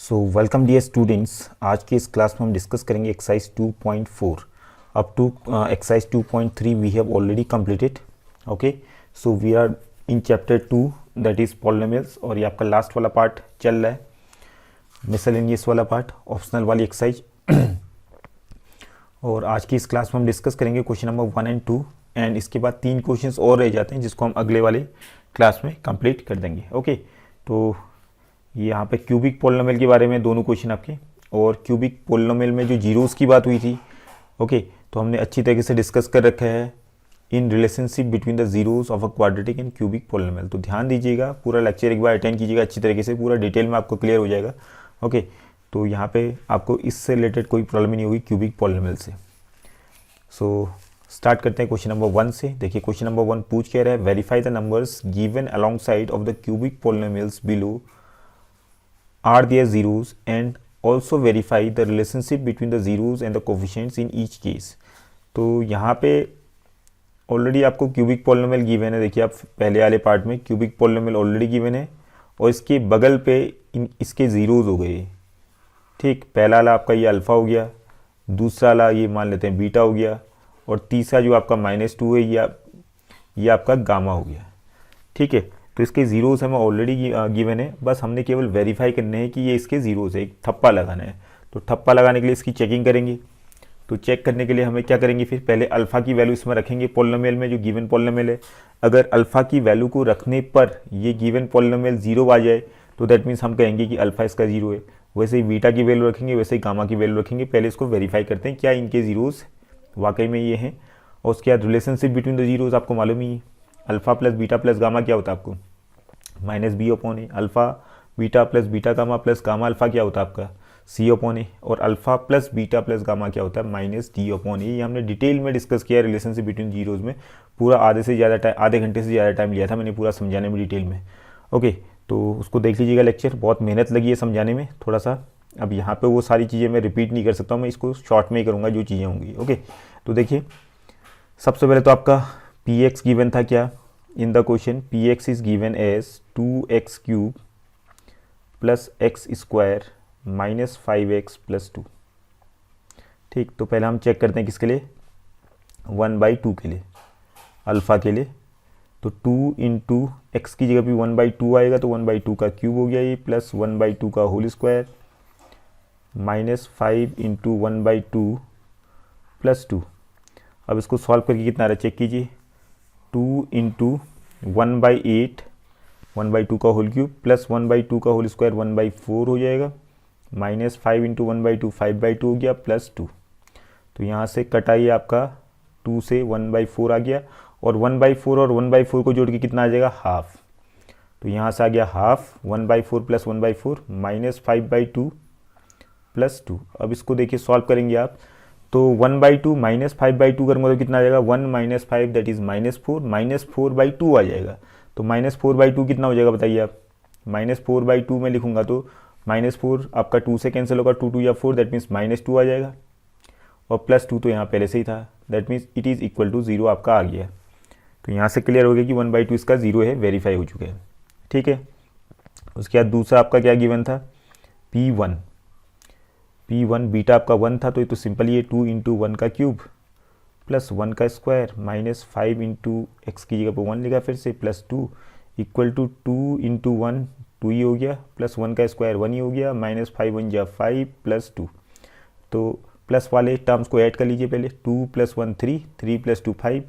So welcome dear students. आज के इस क्लास में हम डिस्कस करेंगे exercise 2.4 up to exercise 2.3 we have already completed. Okay, so we are in chapter 2 that is polynomials और ये आपका लास्ट वाला पार्ट चल रहा है, मिसलेनियस वाला पार्ट, ऑप्शनल वाली एक्सरसाइज। और आज की इस क्लास में हम डिस्कस करेंगे क्वेश्चन नंबर 1 एंड 2 एंड इसके बाद 3 क्वेश्चंस और रह जाते हैं जिसको हम अगले वाले क्लास में कंप्लीट कर देंगे। ओके, तो यहाँ पे क्यूबिक पोलिनोमियल के बारे में दोनों क्वेश्चन आपके, और क्यूबिक पोलिनोमियल में जो जीरोस की बात हुई थी, ओके, तो हमने अच्छी तरीके से डिस्कस कर रखा है in relationship between the zeros of a quadratic and cubic polynomial. तो ध्यान दीजिएगा, पूरा लेक्चर एक बार अटेंड कीजिएगा अच्छी तरीके से, पूरा डिटेल में आपको क्लियर हो जाएगा। ओके, तो यहाँ पे आपको इससे रिलेटेड कोई प्रॉब्लम नहीं होगी क्यूबिक पोलिनोमियल से। सो स्टार्ट करते हैं क्वेश्चन नंबर 1 से। देखिए क्वेश्चन नंबर 1 पूछ कह रहा है, verify the numbers given along side of the cubic polynomials below are their zeros and also verify the relationship between the zeros and the coefficients in each case। तो यहाँ पे already आपको cubic polynomial given है। देखिए आप पहले वाले part में क्यूबिक पोलिनोमियल ऑलरेडी गिवन है और इसके बगल पे इसके ज़ीरोज़ हो गए। ठीक, पहला वाला आपका ये अल्फ़ा हो गया, दूसरा वाला ये मान लेते हैं बीटा हो गया, और तीसरा जो आपका -2 है ये आपका गामा हो गया। ठीक है, तो इसके ज़ीरोज़ हमें ऑलरेडी गिवन है, बस हमने केवल वेरीफाई करने हैं कि ये इसके ज़ीरोज़ है, एक ठप्पा लगाना है। तो ठप्पा लगाने के लिए इसकी चेकिंग करेंगे। तो चेक करने के लिए हमें क्या करेंगे, फिर पहले अल्फ़ा की वैल्यू इसमें रखेंगे पोलिनोमियल में, जो गिवन पोलिनोमियल है। अगर अल्फ़ा की वैल्यू को रखने पर ये गिवन पोलिनोमियल 0 आ जाए तो दैट मीन्स हम कहेंगे कि अल्फ़ा इसका 0 है। वैसे ही बीटा की वैल्यू रखेंगे, वैसे ही गामा की वैल्यू रखेंगे। पहले इसको वेरीफाई करते हैं क्या इनके ज़ीरोज़ वाकई में ये हैं, और उसके बाद रिलेशनशिप बिटवीन द ज़ीरोज़ आपको मालूम ही है, alpha plus beta plus gamma क्या होता है आपको, -b/a। Alpha beta plus beta gamma plus gamma alpha क्या होता है आपका c/a, और alpha plus beta plus gamma क्या होता है -d/a। ये हमने डिटेल में डिस्कस किया रिलेशनशिप बिटवीन जीरोज़ में, पूरा आधे घंटे से ज़्यादा टाइम लिया था मैंने पूरा समझाने में डिटेल में। ओके, तो उसको देख लीजिएगा लेक्चर, बहुत मेहनत लगी है समझाने में थोड़ा सा। अब यहाँ पे वो सारी चीज़ें मैं रिपीट नहीं कर सकता हूँ, मैं इसको शॉर्ट में ही करूँगा जो चीज़ें होंगी। ओके, तो देखिए सबसे पहले तो आपका px गिवन था क्या in the question, px is given as 2x³ plus x² minus 5x plus 2। ठीक, तो पहले हम चेक करते हैं किसके लिए, 1/2 के लिए, अल्फ़ा के लिए। तो 2 इंटू एक्स की जगह पे 1/2 आएगा, तो 1/2 का क्यूब हो गया ये, प्लस 1/2 का whole square minus 5 into 1/2 plus 2। अब इसको सॉल्व करके कितना आ रहा है चेक कीजिए, 2 इंटू 1/8 1/2 का होल क्यूब प्लस 1/2 का होल स्क्वायर 1/4 हो जाएगा, माइनस 5 इंटू 1/2 5/2 हो गया, प्लस 2। तो यहाँ से कटाइए आपका 2 से 1/4 आ गया, और 1/4 और 1/4 को जोड़ के कितना आ जाएगा, हाफ। तो यहाँ से आ गया हाफ, 1/4 प्लस 1/4 माइनस 5/2 प्लस 2। अब इसको देखिए सॉल्व करेंगे आप, तो 1/2 माइनस 5/2 करूँगा तो कितना आ जाएगा, 1 माइनस 5 दैट इज़ -4, -4/2 आ जाएगा। तो -4/2 कितना हो जाएगा बताइए आप, -4/2 में लिखूँगा तो -4 आपका 2 से कैंसिल होगा, 2 2 या 4 दैट मीन्स -2 आ जाएगा, और प्लस 2 तो यहाँ पहले से ही था, that means it is equal to 0 आपका आ गया। तो यहाँ से क्लियर हो गया कि 1/2 इसका 0 है, वेरीफाई हो चुका है। ठीक है, उसके बाद दूसरा आपका क्या गिवन था, P1 बीटा आपका 1 था, तो ये तो सिंपल ये 2 इंटू 1 का क्यूब प्लस 1 का स्क्वायर माइनस 5 इंटू एक्स की जगह पर 1 लिखा फिर से, प्लस 2 इक्वल टू 2 इंटू 1 2 ही हो गया, प्लस 1 का स्क्वायर 1 ही हो गया, माइनस 5 1 जा 5 प्लस 2। तो प्लस वाले टर्म्स को ऐड कर लीजिए पहले, 2 प्लस 1 3, 3 प्लस 2 5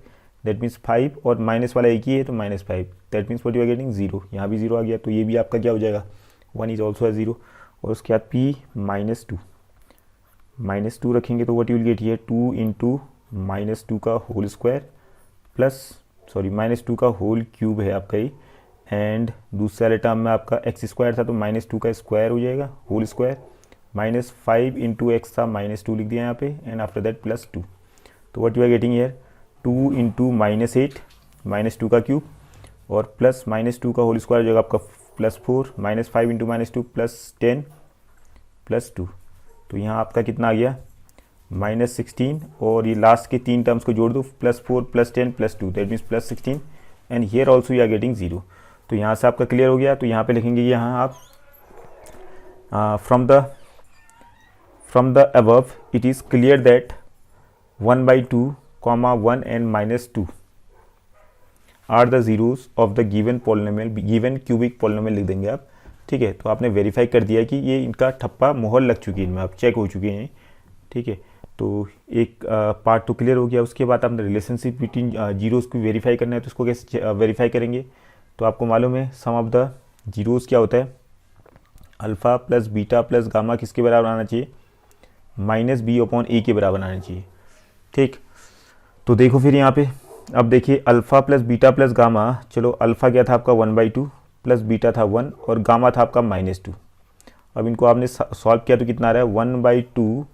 दैट मीन्स 5, और माइनस वाला एक ही है तो -5 that means what you are getting 0। यहाँ भी 0 आ गया, तो ये भी आपका क्या हो जाएगा, 1 इज ऑल्सो 0। और उसके बाद P -2 रखेंगे तो what you will get here, 2 into -2 का होल स्क्वायर प्लस -2 का होल क्यूब है आपका ये, एंड दूसरे वाले टर्म में आपका x² था तो -2 का स्क्वायर हो जाएगा whole square, minus 5 into x था -2 लिख दिया यहाँ पे, एंड आफ्टर दैट प्लस 2। तो what you are getting here, 2 into -8 -2 का क्यूब और प्लस -2 का होल स्क्वायर हो जाएगा आपका +4, माइनस 5 इंटू -2 प्लस 10 प्लस 2। तो यहाँ आपका कितना आ गया, -16, और ये लास्ट के 3 टर्म्स को जोड़ दो, +4 + 10 + 2 that means +16, and here also you are getting 0। तो यहाँ से आपका क्लियर हो गया। तो यहाँ पे लिखेंगे यहाँ आप from the above it is clear that 1/2, 1 and -2 are the zeros of the given polynomial, given cubic polynomial लिख देंगे आप। ठीक है, तो आपने वेरीफाई कर दिया कि ये इनका ठप्पा मोहर लग चुकी है, इनमें आप चेक हो चुके हैं। ठीक है, तो एक पार्ट तो क्लियर हो गया। उसके बाद आपने रिलेशनशिप बिटवीन जीरोस को वेरीफाई करना है, तो उसको कैसे वेरीफाई करेंगे? तो आपको मालूम है सम ऑफ द जीरोस क्या होता है, alpha plus beta plus gamma किसके बराबर आना चाहिए? -b/a के बराबर आना चाहिए। ठीक, तो देखो फिर यहाँ पे, अब देखिए alpha plus beta plus gamma, चलो अल्फ़ा क्या था आपका 1/2 प्लस बीटा था 1 और गामा था आपका -2। अब इनको आपने सॉल्व किया तो कितना आ रहा है? 1/2,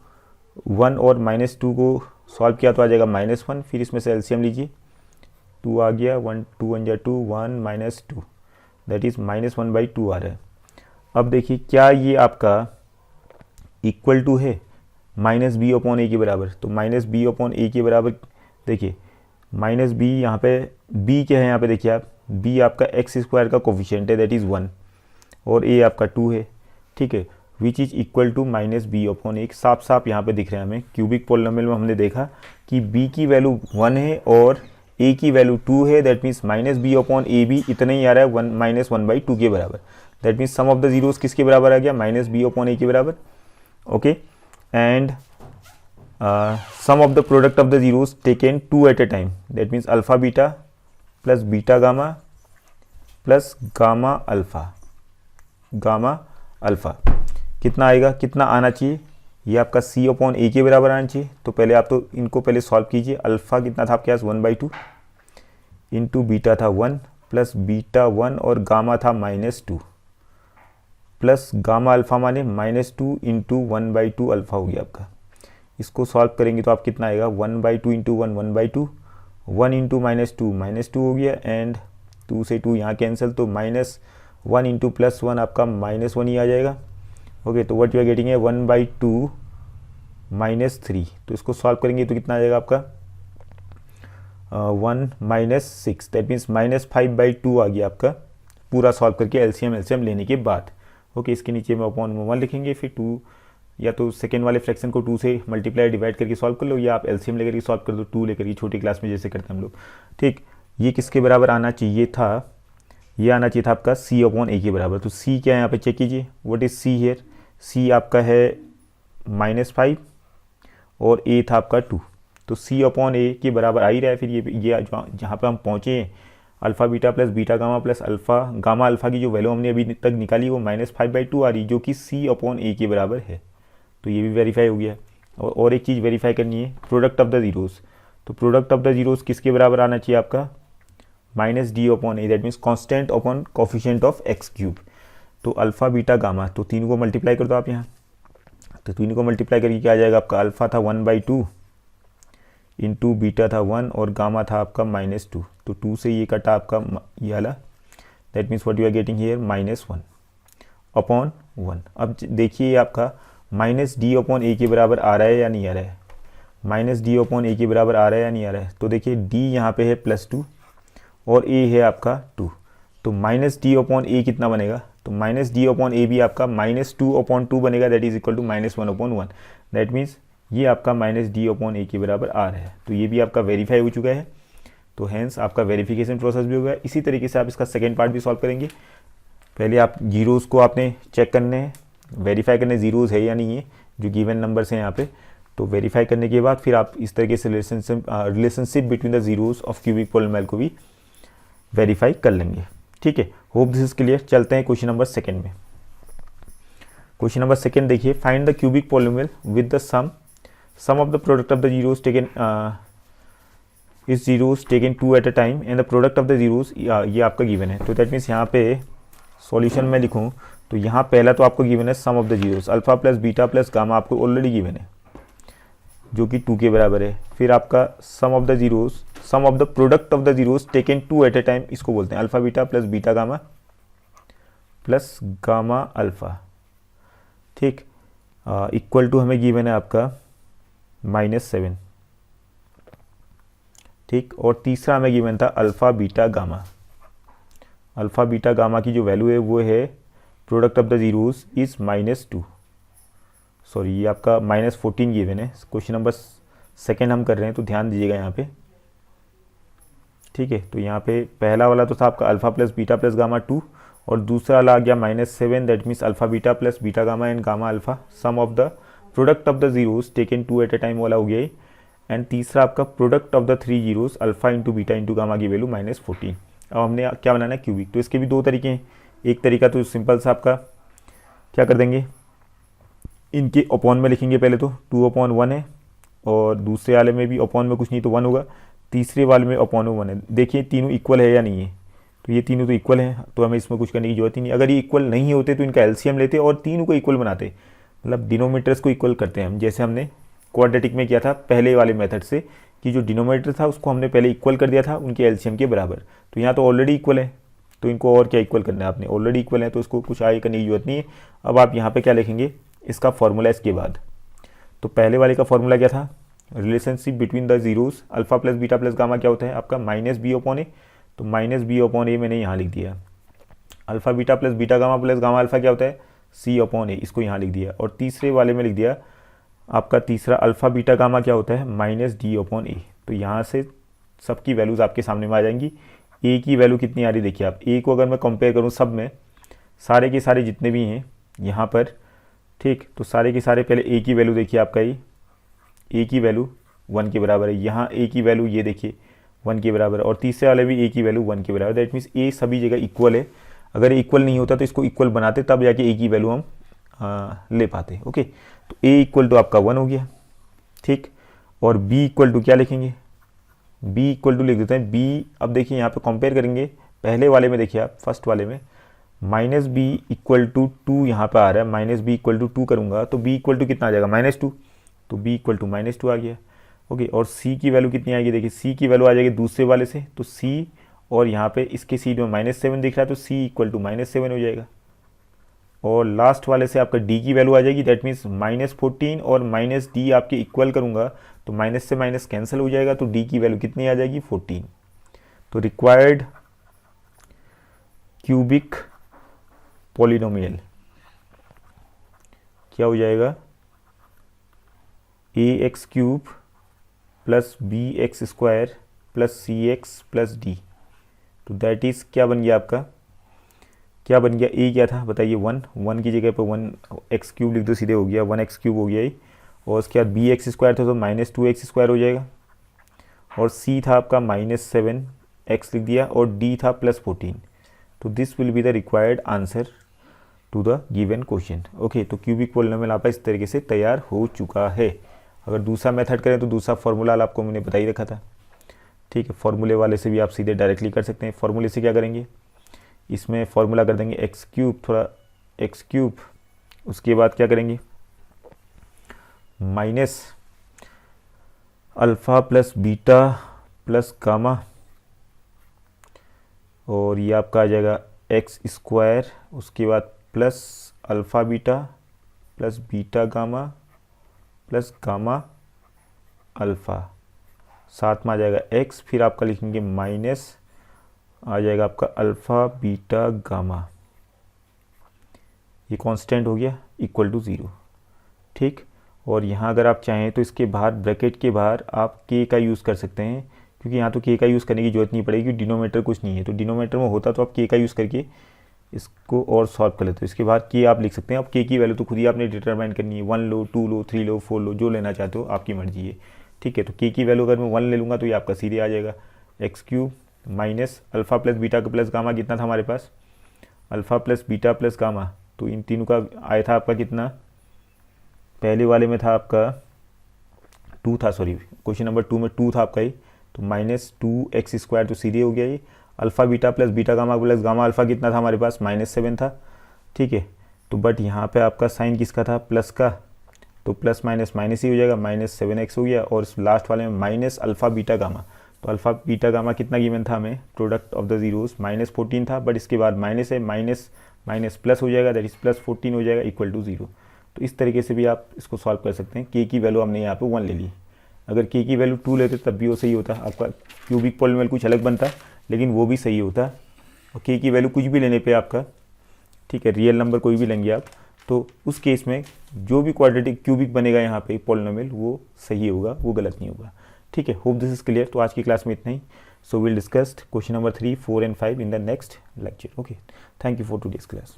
1 और -2 को सॉल्व किया तो आ जाएगा -1। फिर इसमें से एलसीएम लीजिए, 2 आ गया, 1 2 1 2 1 -2, दैट इज़ -1/2 आ रहा है। अब देखिए क्या ये आपका इक्वल टू है -b/a के बराबर? तो -b/a के बराबर देखिए, -b यहाँ पे b क्या है? यहाँ पे देखिए आप, b आपका x² का कोफिशिएंट है, दैट इज़ 1 और a आपका 2 है। ठीक है, which is equal to -b/a। साफ साफ यहाँ पे दिख रहा है हमें। क्यूबिक पोलिनोमियल में हमने देखा कि b की वैल्यू 1 है और a की वैल्यू 2 है, दैट मीन्स -b/a भी इतना ही आ रहा है, 1/2 के बराबर। That means sum of the zeros किसके बराबर आ गया? -b/a के बराबर। Okay, and sum of the product of the zeros taken 2 at a time, that means alpha beta plus beta gamma plus gamma alpha कितना आएगा? कितना आना चाहिए? ये आपका c/a के बराबर आना चाहिए। तो पहले आप तो इनको पहले सॉल्व कीजिए। अल्फ़ा कितना था आपके पास? 1/2 इंटू बीटा था 1 प्लस बीटा 1 और गामा था -2 प्लस गामा अल्फ़ा माने -2 इंटू 1/2 अल्फ़ा हो गया आपका। इसको सॉल्व करेंगे तो आप कितना आएगा? 1/2 इंटू 1 1/2, 1 इंटू -2 हो गया, एंड 2 से 2 यहाँ कैंसिल, तो -1 इंटू +1 आपका -1 ही आ जाएगा। ओके, तो व्हाट यू आर गेटिंग है 1/2 -3। तो इसको सॉल्व करेंगे तो कितना आ जाएगा आपका? 1 -6, दैट मीन्स -5/2 आ गया आपका, पूरा सॉल्व करके एलसीएम लेने के बाद। ओके, इसके नीचे में अपॉन 1 लिखेंगे, फिर 2 या तो सेकेंड वाले फ्रैक्शन को 2 से मल्टीप्लाई डिवाइड करके सॉल्व कर लो, या आप एलसीएम लेकर के सॉल्व कर दो 2 लेकर के, छोटी क्लास में जैसे करते हैं हम लोग। ठीक, ये किसके बराबर आना चाहिए था? ये आना चाहिए था आपका c/a के बराबर। तो c क्या है यहाँ पे चेक कीजिए, what is c here? c आपका है -5 और a था आपका 2, तो c/a के बराबर आ ही रहा है। फिर ये जहाँ पे हम पहुँचे हैं, alpha beta plus beta gamma plus gamma alpha की जो वैल्यू हमने अभी तक निकाली वो -5/2 आ रही, जो कि c/a के बराबर है। तो ये भी वेरीफाई हो गया। और एक चीज़ वेरीफाई करनी है, प्रोडक्ट ऑफ द जीरोस। तो प्रोडक्ट ऑफ द जीरोस किसके बराबर आना चाहिए आपका? -d/a, that means constant upon coefficient of x³। तो अल्फ़ा बीटा गामा, तो तीनों को मल्टीप्लाई कर दो आप यहाँ। तो तीनों को मल्टीप्लाई करके क्या आ जाएगा आपका? अल्फ़ा था 1/2 इंटू बीटा था 1 और गामा था आपका -2, तो 2 से ये कटा आपका ये वाला, that means what you are getting here -1/1। अब देखिए ये आपका -d/a के बराबर आ रहा है या नहीं आ रहा है? -d/a के बराबर आ रहा है या नहीं आ रहा है? तो देखिए d यहाँ पे है +2 और a है आपका 2, तो -d/a कितना बनेगा? तो -d/a भी आपका -2/2 बनेगा, that is equal to -1/1। That means ये आपका -d/a के बराबर आ रहा है। तो ये भी आपका वेरीफाई हो चुका है, तो हैंस आपका वेरिफिकेशन प्रोसेस भी हो गया। इसी तरीके से आप इसका सेकेंड पार्ट भी सॉल्व करेंगे। पहले आप जीरोज़ को आपने चेक करने हैं, वेरीफाई करने जीरोज़ है या नहीं है जो गिवन नंबर्स हैं यहाँ पे। तो वेरीफाई करने के बाद फिर आप इस तरीके से relationship between the zeros of cubic polynomial को भी वेरीफाई कर लेंगे। ठीक है, होप दिस इज क्लियर। चलते हैं क्वेश्चन नंबर सेकेंड में। क्वेश्चन नंबर सेकेंड देखिए, find the cubic polynomial with the sum of the product of the zeros taken इस zeros taken 2 at a time and the product of the zeros, ये आपका given है। तो that means यहाँ पे solution में लिखूँ तो यहाँ पहला तो आपको गिवन है sum of the zeros, alpha plus beta plus gamma आपको ऑलरेडी गिवन है जो कि 2 के बराबर है। फिर आपका sum of the zeros, sum of the product of the zeros taken 2 at a time, इसको बोलते हैं alpha beta plus beta gamma plus gamma alpha. ठीक, इक्वल टू हमें गिवन है आपका -7। ठीक, और तीसरा हमें गिवन था alpha beta gamma. Alpha beta gamma की जो वैल्यू है वो है product of the zeros is -2, sorry ये आपका -14 गिवन है। क्वेश्चन नंबर सेकेंड हम कर रहे हैं, तो ध्यान दीजिएगा यहाँ पे, ठीक है। तो यहाँ पे पहला वाला तो था आपका alpha plus beta plus gamma 2, और दूसरा वाला आ गया -7, that means alpha beta plus beta gamma and gamma alpha, sum of the product of the zeros taken 2 at a time वाला हो गया। एंड तीसरा आपका product of the 3 zeros alpha into beta into gamma की value -14। अब हमने क्या बनाना है, क्यूबिक। तो इसके भी दो तरीके हैं। एक तरीका तो सिंपल सा आपका क्या कर देंगे, इनके अपॉन में लिखेंगे पहले, तो 2/1 है, और दूसरे वाले में भी अपॉन में कुछ नहीं तो 1 होगा, तीसरे वाले में अपॉन में 1 है। देखिए तीनों इक्वल है या नहीं है, तो ये तीनों तो इक्वल है, तो हमें इसमें कुछ करने की जरूरत ही नहीं। अगर ये इक्वल नहीं होते तो इनका एलसीएम लेते और तीनों को इक्वल बनाते, मतलब डिनोमिनेटर्स को इक्वल करते हैं हम, जैसे हमने क्वाड्रेटिक में किया था पहले वाले मेथड से, कि जो डिनोमिनेटर था उसको हमने पहले इक्वल कर दिया था उनके एलसीएम के बराबर। तो यहाँ तो ऑलरेडी इक्वल है, तो इनको और क्या इक्वल करना है आपने, ऑलरेडी इक्वल है तो इसको कुछ आगे करने की जरूरत नहीं है। अब आप यहाँ पे क्या लिखेंगे, इसका फॉर्मूला इसके बाद। तो पहले वाले का फॉर्मूला क्या था, relationship between the zeros alpha plus beta plus gamma क्या होता है आपका -b/a, तो -b/a मैंने यहाँ लिख दिया। Alpha beta plus beta gamma plus gamma alpha क्या होता है c/a, इसको यहाँ लिख दिया। और तीसरे वाले में लिख दिया आपका तीसरा अल्फा बीटा गामा क्या होता है -d/a। तो यहाँ से सबकी वैल्यूज़ आपके सामने में आ जाएंगी। ए की वैल्यू कितनी आ रही देखिए आप, ए को अगर मैं कंपेयर करूँ सब में, सारे के सारे जितने भी हैं यहाँ पर, ठीक, तो सारे के सारे पहले ए की वैल्यू देखिए आपका, ये ए की वैल्यू 1 के बराबर है, यहाँ ए की वैल्यू ये देखिए 1 के बराबर है, और तीसरे वाले भी ए की वैल्यू 1 के बराबर। दैट मीन्स ए सभी जगह इक्वल है। अगर इक्वल नहीं होता तो इसको इक्वल बनाते, तब जाके ए की वैल्यू हम ले पाते। ओके, तो ए इक्वल टू आपका 1 हो गया, ठीक। और बी इक्वल टू क्या लिखेंगे, बी इक्वल टू लिख देते हैं बी। अब देखिए यहाँ पे कंपेयर करेंगे, पहले वाले में देखिए आप, फर्स्ट वाले में -b इक्वल टू 2 यहाँ पे आ रहा है, -b इक्वल टू 2 करूँगा तो b इक्वल टू कितना आ जाएगा -2, तो b इक्वल टू -2 आ गया। ओके, और c की वैल्यू कितनी आएगी, देखिए c की वैल्यू आ जाएगी दूसरे वाले से, तो c, और यहाँ पे इसके c में -7 दिख रहा है, तो c इक्वल टू -7 हो जाएगा। और लास्ट वाले से आपका d की वैल्यू आ जाएगी, दैट मीन्स -14, और -d आपके इक्वल करूँगा तो माइनस से माइनस कैंसिल हो जाएगा, तो d की वैल्यू कितनी आ जाएगी 14। तो रिक्वायर्ड क्यूबिक पॉलिनोमियल क्या हो जाएगा, ax³ plus bx² plus cx plus d। तो दैट इज़ क्या बन गया आपका, क्या बन गया, a क्या था बताइए 1 की जगह पर 1x³ लिख दो, सीधे हो गया 1x³ हो गया ये। और उसके बाद bx² था तो -2x² हो जाएगा, और c था आपका -7x लिख दिया, और d था +14। तो this will be the required answer to the given question. Okay, तो क्यूबिक पॉलिनोमियल आपका इस तरीके से तैयार हो चुका है। अगर दूसरा मेथड करें तो दूसरा फार्मूला आपको मैंने बता ही रखा था, ठीक है। फार्मूले वाले से भी आप सीधे डायरेक्टली कर सकते हैं। फार्मूले से क्या करेंगे, इसमें फार्मूला कर देंगे x³, थोड़ा x³, उसके बाद क्या करेंगे minus alpha plus beta plus gamma, और ये आपका आ जाएगा x², उसके बाद plus alpha beta plus beta gamma plus gamma alpha, साथ में आ जाएगा x, फिर आपका लिखेंगे माइनस आ जाएगा आपका अल्फ़ा बीटा गामा, ये कांस्टेंट हो गया इक्वल टू 0, ठीक। और यहाँ अगर आप चाहें तो इसके बाहर ब्रैकेट के बाहर आप k का यूज़ कर सकते हैं, क्योंकि यहाँ तो k का यूज़ करने की जरूरत नहीं पड़ेगी, क्योंकि डिनोमिनेटर कुछ नहीं है। तो डिनोमिनेटर में होता तो आप k का यूज़ करके इसको और सॉल्व कर लेते हो। इसके बाद k आप लिख सकते हैं। अब k की वैल्यू तो खुद ही आपने डिटरमाइन करनी है, 1 लो, 2 लो, 3 लो, 4 लो, जो लेना चाहते हो आपकी मर्जी है, ठीक है। तो k की वैल्यू अगर मैं 1 ले लूँगा तो ये आपका सीधे आ जाएगा x³ minus alpha plus beta का प्लस गामा, कितना था हमारे पास alpha plus beta plus gamma, तो इन तीनों का आया था आपका कितना, पहले वाले में था आपका 2 था, सॉरी क्वेश्चन नंबर 2 में 2 था आपका ही, तो -2x², तो सीधे हो गया ये। Alpha beta plus beta gamma plus gamma alpha कितना था हमारे पास -7 था, ठीक है। तो बट यहाँ पे आपका साइन किसका था, प्लस का, तो प्लस माइनस माइनस ही हो जाएगा, -7x हो गया। और इस लास्ट वाले में माइनस अल्फ़ा बीटा गामा, तो अल्फ़ा बीटा गामा कितना गिवन था हमें, प्रोडक्ट ऑफ द जीरोस -14 था, बट इसके बाद माइनस है, माइनस माइनस प्लस हो जाएगा, दैट इज़ +14 हो जाएगा इक्वल टू 0। तो इस तरीके से भी आप इसको सॉल्व कर सकते हैं। k की वैल्यू हमने यहाँ पे 1 ले ली, अगर k की वैल्यू 2 लेते तब भी वो सही होता, आपका क्यूबिक पॉलिनोमियल कुछ अलग बनता लेकिन वो भी सही होता। और k की वैल्यू कुछ भी लेने पे आपका ठीक है, रियल नंबर कोई भी लेंगे आप, तो उस केस में जो भी क्वाड्रेटिक क्यूबिक बनेगा यहाँ पे पॉलिनोमियल वो सही होगा, वो गलत नहीं होगा। ठीक है, होप दिस इज क्लियर। तो आज की क्लास में इतना ही। So will discuss question number 3, 4 and 5 in the next lecture. Okay, thank you for today's class.